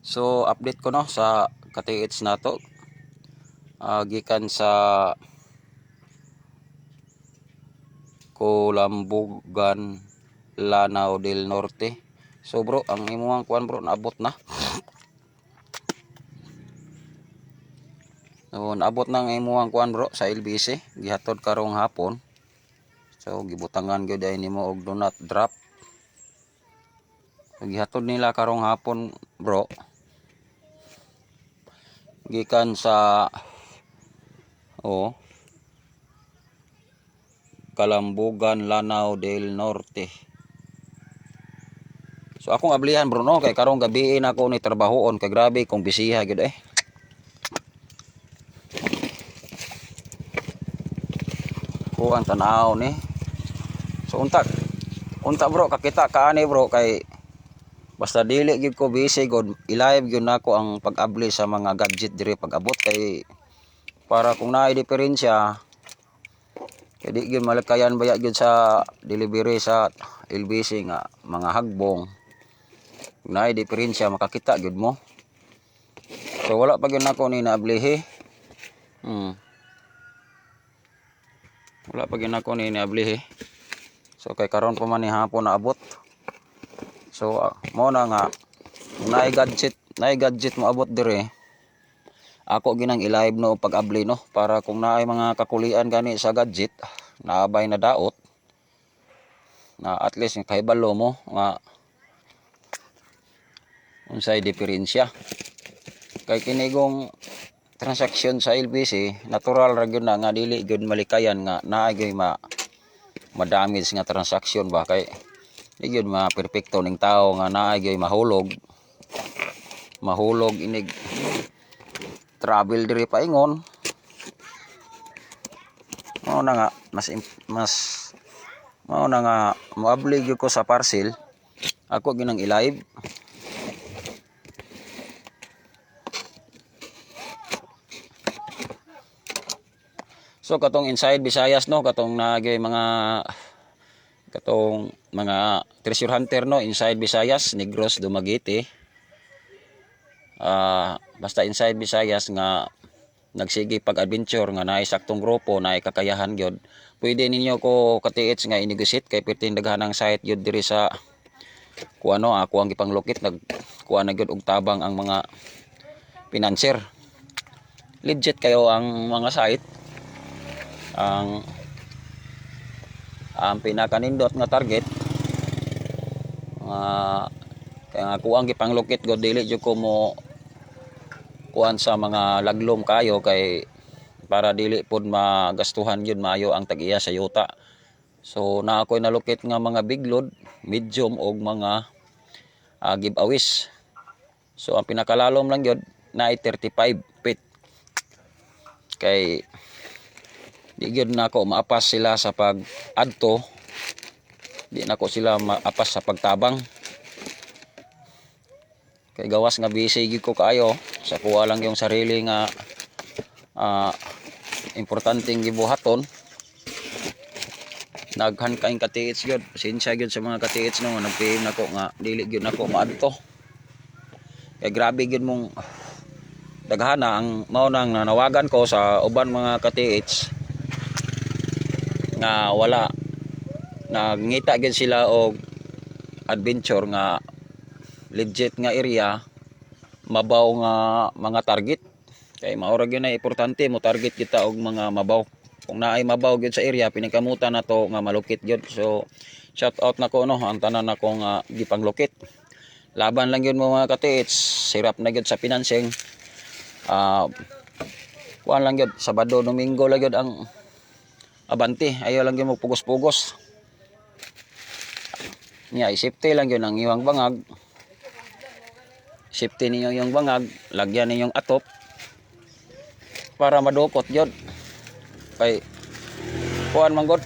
So update ko no sa katiits nato gikan sa Colambugan, Lanao del Norte. So bro, ang imuhang kuan bro naabot na. So naabot na ang imuhang kuan bro sa LBC gihatod karong hapon. So gibutangan gyud ay nimo og do not drop. So, gihatod nila karong hapon bro. Gikan sa Calambugan, Lanao del Norte. So akong ablihan bro no kay karong gabi na ako ni trabahoon kay grabe kung bisiha gyud eh. Kuan tanaw ni. So unta bro kakita kaani bro kay basta dili gyud ko busy god i-live gyud nako ang pag-abli sa mga gadget diri pag-abot kay para kung naay diferensya kay di gyud malakayan baya gyud sa delivery sa LBC nga mga hagbong. Kung naay diferensya makakita gyud mo. So wala pa gyud nako ni naablihi. Wala pa gyud nako ni naablihi. So kay karon pa man ni hapon naabot. So mo na nga naay gadget mo abot dire. Ako ginang i-live no pag-abli no para kung naay mga kakulian gani sa gadget naabay na daot na at least kahibalo mo nga unsay diferensya. Kay kinigong transaksyon sa LBC natural ra gyud na nga dili gyud malikayan nga naay gyud ma-damage nga transaksyon ba kay di gyud ma-perpekto ning tao nga naay gyud mahulog inig travel diri paingon. Mao na nga mas mao na nga moabli gyud ko sa parcel ako ginang i-live. So katong inside Visayas no katong nagay mga treasure hunter no inside Visayas, Negros, Dumaguete. Basta inside Visayas nga nagsige pag-adventure nga naay saktong grupo naay kakayahan gyud. Pwede ninyo ko katiits nga i-negotiate kay perting daghanang site gyud diri sa kuano ako ang gipanglukit nagkuha na gyud og tabang ang mga financier. Legit kayo ang mga site. Ang pinakanindot nga target kaya nga kuang gipanglukit go dili jud ko mo kuan sa mga laglom kayo kay para dili pod magastuhan yun maayo ang tag-iya sa yuta. So na ako'y nalukit nga mga big load, medium og mga giveaways. So ang pinakalalom lang yun na ay 35 feet. Kay di gyud nako maapas sila sa pag-adto. Di nako sila maapas sa pagtabang. Kay gawas nga busy gyud ko kaayo sa kuha lang yung sarili nga importanteng gibuhaton. Naghan kaing katiits gyud. Pasensya gyud sa mga katiits no nag-PM nako nga dili gyud nako maadto. Kay grabe gyud mong daghana ang mao nang nanawagan ko sa uban mga katiits nga wala nagngita gyud sila og adventure nga legit nga area mabaw nga mga target kay maura gyud na importante mo target kita og mga mabaw kung naay mabaw gyud sa area pinakamutan nato nga malukit gyud. So shout out nako no ang tanan nako nga gipanglukit laban lang gyud mo mga katiits sirap na gyud sa financing kuan lang gyud Sabado Domingo lang gyud ang abante ayo lang gyud mo pugos-pugos nya safety lang gyud ang iwang bangag. Safety ninyo yung bangag, lagyan ninyong atop para madukot yun. Kay kuan man gud.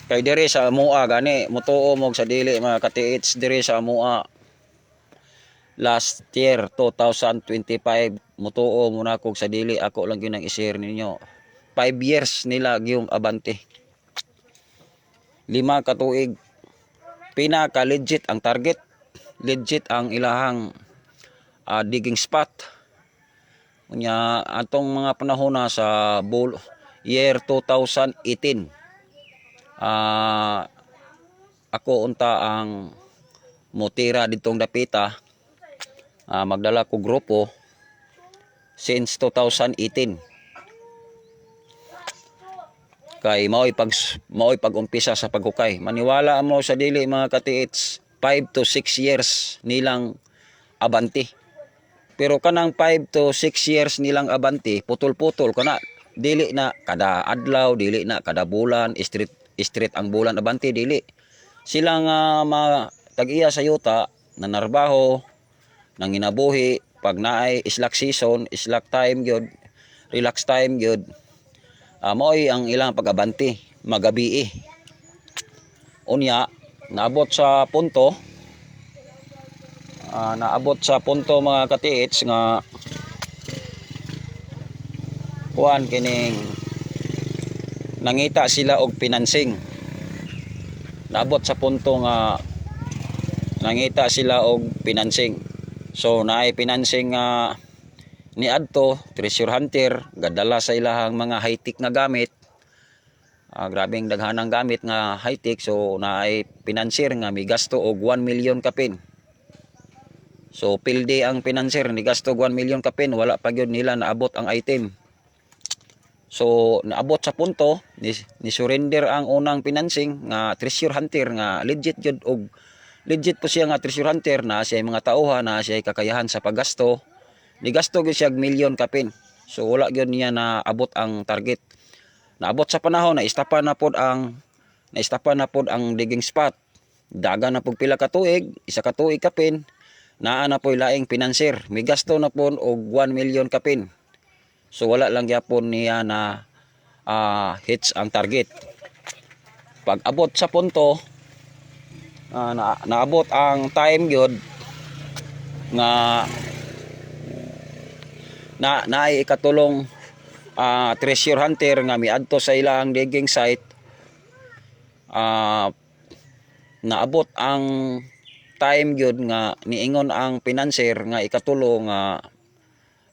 Kay diri sa mua gani mutuo mo sa dili mga katiits diri sa mua. Last year 2025 mutuo mo na kog sa dili ako lang gyud nang i-share ninyo. 5 years nila yung abante. 5 ka tuig pinaka legit ang target legit ang ilahang digging spot. Unya atong mga panahon na sa year 2018, ako unta ang motira ditong dapita, magdala ko grupo since 2018. Kay mao'y pag-umpisa sa paghukay. Maniwala mo sa dili mga katiits, 5 to 6 years nilang abanti. Pero kanang 5 to 6 years nilang abanti, putol-putol kana. Dili na kada adlaw, dili na kada bulan, street ang bulan abanti, dili. Sila nga tag-iya sa yuta, nanarbaho, nanginabuhi, pag naay islak season, islak time gyud, relax time gyud. Mao'y ang ilang pag-abanti, magabi. Unya, naabot sa punto mga katiits nga kuan kining nangita sila og financing. Naabot sa punto nga nangita sila og financing. So naay financing nga ni adto treasure hunter, gadala sa ilahang mga high-tech nga gamit. Grabing daghanang gamit nga high-tech, so naay financier nga may gasto og 1 million kapin. So pilde ang financier ni gasto og 1 million kapin, wala pa gyud nila naabot ang item. So naabot sa punto ni surrender ang unang financing nga treasure hunter nga legit gyud, og legit po siya nga treasure hunter, na siya mga tauhan, na siya kakayahan sa paggasto. Nigasto gyud siya milyon kapin. So wala gyud niya na abot ang target. Naabot sa panahon na istapan na pod ang digging spot. Daga na pud pila ka tuig, isa ka tuig kapin, naa na po'y laing financier. May gasto na pod og 1 million kapin. So wala lang gyapon niya na hits ang target. Pag abot sa punto, naabot ang time gyud nga naay ikatulong treasure hunter nga miadto sa ilang digging site. Naabot ang time gyud nga niingon ang financier nga ikatulong nga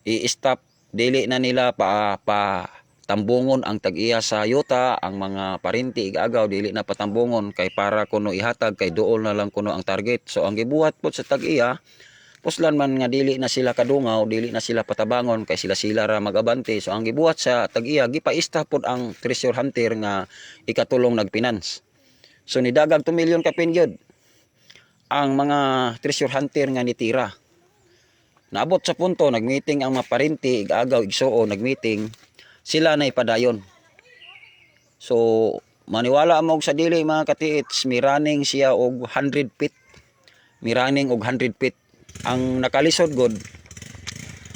i-stop, dili na nila pa tambungon ang tag-iya sa yuta, ang mga parinti igagaw dili na patambungon, kay para kuno ihatag kay duol na lang kuno ang target. So ang gibuhat pod sa tag-iya, puslan man nga dili na sila kadungaw, dili na sila patabangon, kay sila ra magabante. So ang gibuhat sa tag-iya, gipaista pod ang treasure hunter nga ikatulong nagfinance. So nidagag 2 million kapin gyud ang mga treasure hunter nga nitira. Naabot sa punto, nagmeeting ang mga parinti, igagaw, igsuo, nagmeeting, sila na ipadayon. So maniwala mo sa dili mga katiits, miraning siya og 100 feet. Miraning og 100 feet. Ang nakalisod god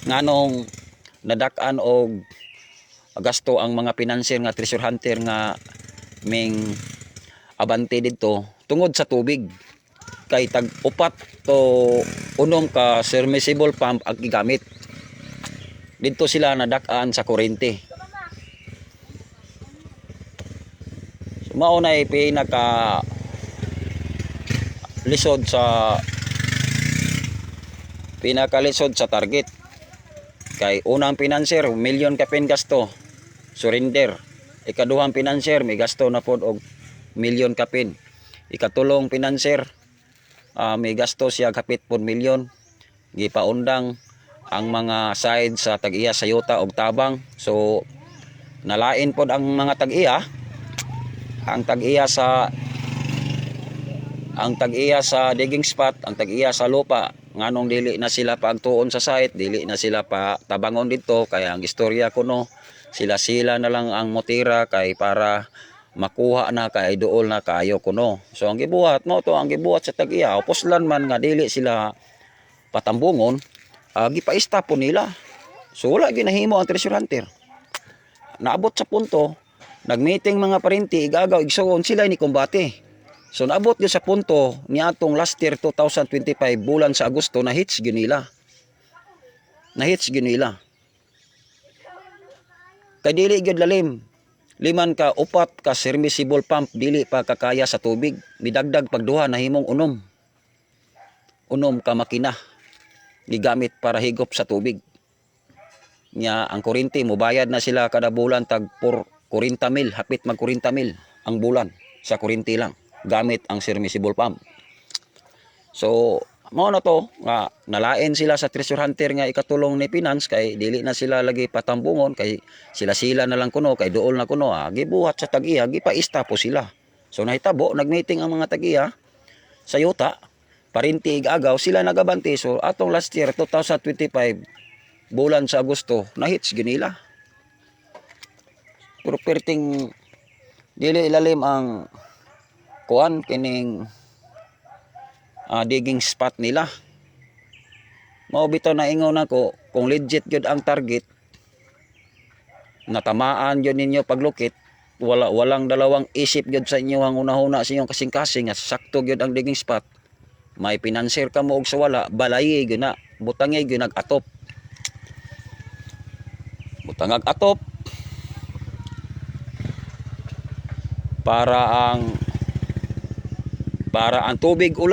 nganong nadak-an og gasto ang mga financier nga treasure hunter nga ming abante dito tungod sa tubig, kay tag 4 to 6 ka submersible pump ang gigamit dito. Sila nadak-an sa kuryente. So mao nay pinaka lisod sa target. Kay unang financier, milyon kapin gasto, surrender. Ikaduhang financier, may gasto na pod og milyon kapin. Ikatulong financier, may gasto siya kapit pod milyon. Gipaundang ang mga side sa tag-iya sa yuta og tabang. So nalain pod ang mga tag-iya, ang tag-iya sa digging spot, ang tag-iya sa lupa, nganong dili na sila pagtuon sa site, dili na sila pa tabangon dito. Kaya ang istorya kuno, sila na lang ang motira, kay para makuha na kay duol na kayo kuno. So ang gibuhat mo to, ang gibuhat sa tag-iya, puslan man nga dili sila patambungon, gipaista po nila. So wala ginahimo ang treasure hunter. Naabot sa punto, nagmeeting mga parinti, igagaw, igsuon, sila ni kumbate. So naabot gyud sa punto niadtong last year 2025 bulan sa Agosto, na hits gyud nila. Kay dili gyud lalim. Liman ka upat ka submersible pump dili pa kakaya sa tubig. Midagdag pagduha nahimong unom. unom ka makina gigamit para higop sa tubig. Nya ang kuryente mo bayad na sila kada bulan tag 40,000, hapit mag 40,000 ang bulan sa kuryente lang gamit ang submersible pump. So mao na to nga nalain sila sa treasure hunter nga ikatulong ni finance kay dili na sila lagi patambungon kay sila na lang kuno kay duol na kuno gibuhat sa tag-iya gipaista po sila. So nahitabo nagmeeting ang mga tag-iya sa yuta parinti agaw sila nagabanti. So atong last year 2025 bulan sa Agosto na-hits ginila. Pero perting dili ilalim ang kuan kining digging spot nila. Mao bitaw na ingon ako kung legit gyud ang target natamaan gyud ninyo paglukit walang dalawang isip gyud sa inyo ang una-una sa inyong kasing-kasing at sakto gyud ang digging spot. May financier ka mo og sa wala balay gyud na butangi gyud nag-atop. Butangag atop para ang tubig ulan